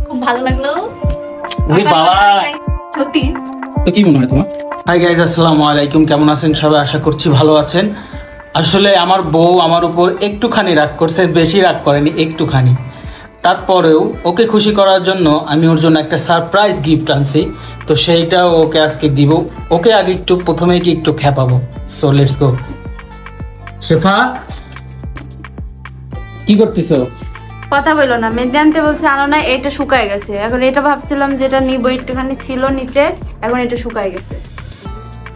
খুব ভালো লাগলো। ওরে বাবা, সত্যি তো কি মনে হয় তোমার? হাই গাইজ, আসসালামু আলাইকুম। কেমন আছেন সবাই? আশা করছি ভালো আছেন। আসলে আমার বউ আমার উপর একটুখানি রাগ করছে, বেশি রাগ করেনি, একটুখানি। তারপরেও ওকে খুশি করার জন্য আমি ওর জন্য একটা সারপ্রাইজ গিফট আনছি। তো সেইটাও ওকে আজকে দিব। ওকে আগে একটু প্রথমে কি একটু খেপাবো। So let's go. শেফা, কি করতেছো? কথা বললো না, মেহেদি আনতে বলছে আনো না, এটা শুকায় গেছে। এখন এটা ভাবছিলাম যেটা নিবো, একটুখানি ছিল নিচে, এখন এটা শুকায় গেছে।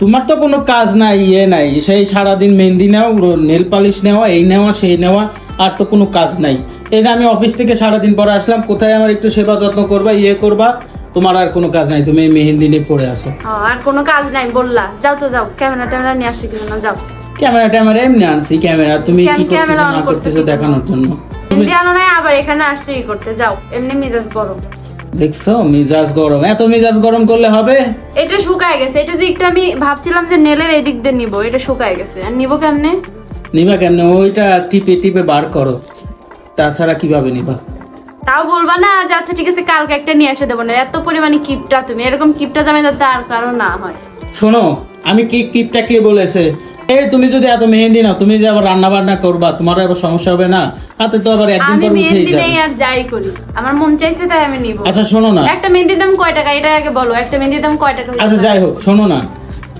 তোমার তো কোনো কাজ নাই, ইয়ে নাই, সেই সারাদিন মেহেন্দি নেওয়া, নেল পালিশ নেওয়া, এই নেওয়া সেই নেওয়া, আর তো কোনো কাজ নাই। এই যে আমি অফিস থেকে সারাদিন পরে আসলাম, কোথায় আমার একটু সেবা যত্ন করবা, ইয়ে করবা, তোমার আর কোনো কাজ নাই, তুমি মেহেন্দি নিয়ে পড়ে আসো। আর কোনো কাজ নাই বললা, যাও তো যাও, ক্যামেরা ট্যামেরা নিয়ে আসছি কিনা, যাও। ক্যামেরা ট্যামেরা এমনি আনছি, ক্যামেরা তুমি কি করতেছো না করতেছো দেখানোর জন্য। মেহেদি আনো না, আবার এখানে আসছে ই করতে, যাও। এমনি মেজাজ গরম, দেখছো মেজাজ গরম, এত মেজাজ গরম করলে হবে? এটা শুকায় গেছে। এটা দিকটা আমি ভাবছিলাম যে নেলের এই দিক দিয়ে নিবো, এটা শুকায় গেছে। আর নিবো কেমনে? নিবা কেমনে? ওইটা টিপে টিপে বার করো, তাছাড়া কিভাবে নিবা? তাও বলবা না যে আচ্ছা ঠিক আছে কালকে একটা নিয়ে এসে দেবো না। এত পরিমাণে কিপটা তুমি, এরকম কিপটা জামাই যাতে আর কারো না হয়। শোনো, আমি কি কিপটা কে বলেছে? এই তুমি যদি এত মেহেন্দি নাও, তুমি যে আবার রান্না বান্না করবা, তোমার আবার সমস্যা হবে না? হাতে তো আবার একদিন পর উঠেই যাবে। আমি আর যাই করি, আমার মন চাইছে তাই আমি নিব। আচ্ছা শোনো না, একটা মেহেন্দির দাম কয় টাকা এটা আগে বলো। একটা মেহেন্দির দাম কয় টাকা? আচ্ছা যাই হোক, শোনো না,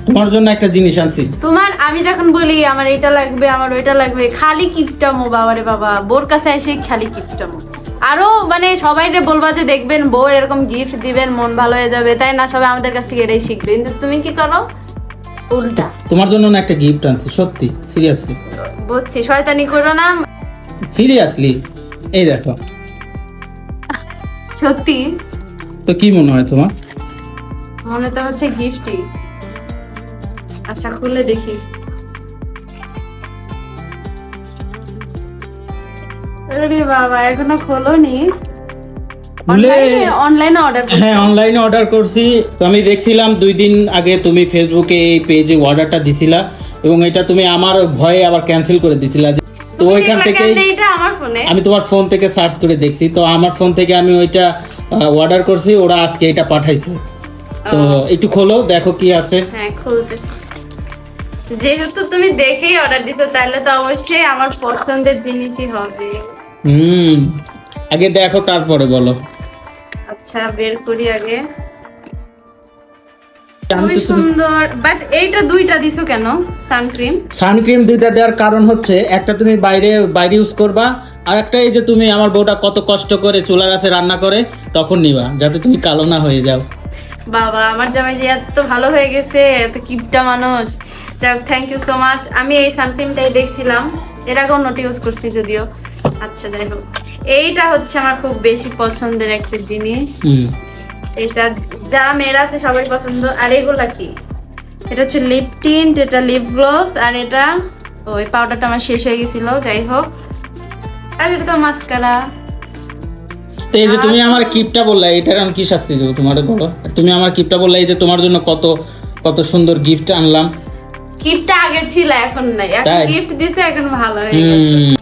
তোমার জন্য একটা জিনিস আনছি। তোমার আমি যখন বলি আমার এটা লাগবে, আমার ওইটা লাগবে, খালি কিপটামো। বাবারে বাবা, বোর কাছে এসে খালি কিপটামো। আরো মানে সবাইরে বলবা যে দেখবেন বউ এরকম গিফট দিবেন, মন ভালো হয়ে যাবে, তাই না? সবাই আমাদের কাছ থেকে এটাই শিখবে, কিন্তু তুমি কি করো উল্টা। তোমার জন্য না একটা গিফট আনছি, সত্যি সিরিয়াসলি বুঝছি, শয়তানি করো না। সিরিয়াসলি, এই দেখো। সত্যি? তো কি মনে হয় তোমার? মনে তো হচ্ছে গিফটই। আচ্ছা খুলে দেখি। আরে বাবা, এখনো খোলোনি? অনলাইনে অর্ডার করছি। হ্যাঁ, অনলাইনে অর্ডার করছি। তো আমি দেখছিলাম 2 দিন আগে তুমি ফেসবুকে এই পেজে অর্ডারটা দিছিলা, এবং এটা তুমি আমার ভয়ে আবার ক্যান্সেল করে দিছিলা। তো ওইখান থেকে আমি তোমার ফোন থেকে সার্চ করে দেখছি, তো আমার ফোন থেকে আমি ওইটা অর্ডার করছি, ওরা আজকে এটা পাঠাইছে। তো একটু খোলো, দেখো কি আছে। হ্যাঁ খুলতেছি। যেহেতু তুমি দেখেই অর্ডার দিছো, তাহলে তো অবশ্যই আমার পছন্দের জিনিসই হবে। আগে দেখো তারপরে বলো। আচ্ছা বের করি আগে। খুবই সুন্দর, বাট এইটা দুইটা দিছো কেন? সানক্রিম দুইটা দেওয়ার কারণ হচ্ছে, একটা তুমি বাইরে ইউজ করবা, আর একটা এই যে তুমি আমার বউটা কত কষ্ট করে চুলার কাছে রান্না করে তখন নিবা, যাতে তুমি কালো না হয়ে যাও। বাবা, আমার জামাই যে এত ভালো হয়ে গেছে, এত কিপটা মানুষ। যাক, থ্যাংক ইউ সো মাচ। আমি এই সানক্রিমটাই দেখছিলাম, এর আগেও নোট ইউজ করছি যদিও। আচ্ছা যাই হোক, এইটা হচ্ছে আমার খুব বেশি পছন্দের একটা জিনিস। এটা যারা মেয়েরা আছে সবাই পছন্দ। আর এগুলা কি? এটা হচ্ছে লিপ টিন্ট, এটা লিপ গ্লস, আর এটা ওই পাউডারটা আমার শেষ হয়ে গেছিল, যাই হোক। আর এটা তো মাস্কারা। তো এই যে তুমি আমার কিপটা বললা, এটার আমি কি শাস্তি দেবো তোমার বলো? তুমি আমার কিপটা বললা, এই যে তোমার জন্য কত কত সুন্দর গিফট আনলাম। গিফটটা আগে ছিল, এখন নাই। এখন গিফট দিছে, এখন ভালো হয়ে গেছে।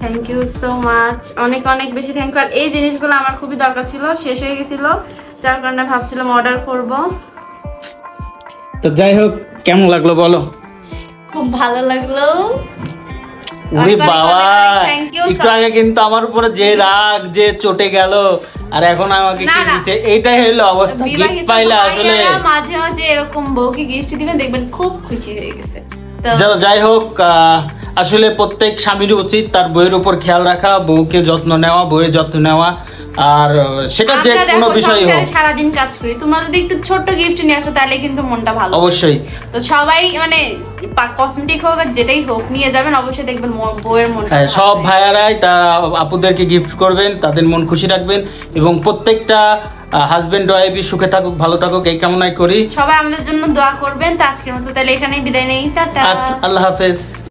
থ্যাংক ইউ সো মাচ, অনেক অনেক বেশি থ্যাংক ইউ। আর এই জিনিসগুলো আমার খুবই দরকার ছিল, শেষ হয়ে গেছিল, যার কারণে ভাবছিলাম অর্ডার করব। তো যাই হোক, কেমন লাগলো বলো? খুব ভালো লাগলো। ওরে বাবা, একটু আগে কিন্তু আমার উপরে যে রাগ, যে চটে গেল, আর এখন আমাকে কি দিচ্ছে, এইটাই হলো অবস্থা। গিফট পাইলা আসলে মাঝে মাঝে এরকম বউকে গিফট দিবেন, দেখবেন খুব খুশি হয়ে গেছে। যাই হোক, আসলে প্রত্যেক স্বামীর উচিত তার বউয়ের উপর খেয়াল রাখা, বউকে যত্ন নেওয়া, বউয়ের যত্ন নেওয়া। আর সেটা যে কোনো বিষয় হোক, সারাদিন কাজ করি, তোমরা যদি একটু ছোট্ট গিফট নিয়ে আসো তাহলে কিন্তু মনটা ভালো। অবশ্যই। তো সবাই মানে কসমেটিক হোক আর যেটাই হোক নিয়ে যাবেন, অবশ্যই দেখবেন বউয়ের মন। সব ভাইয়ারাই তা আপুদেরকে গিফট করবেন, তাদের মন খুশি রাখবেন, এবং প্রত্যেকটা হাজবেন্ড ওয়াইফই সুখে থাকুক, ভালো থাকুক, এই কামনাই করি। সবাই আমাদের জন্য দোয়া করবেন। তো আজকের মতো তাহলে এখানেই বিদায় নেই, টাটা, আল্লাহ হাফেজ।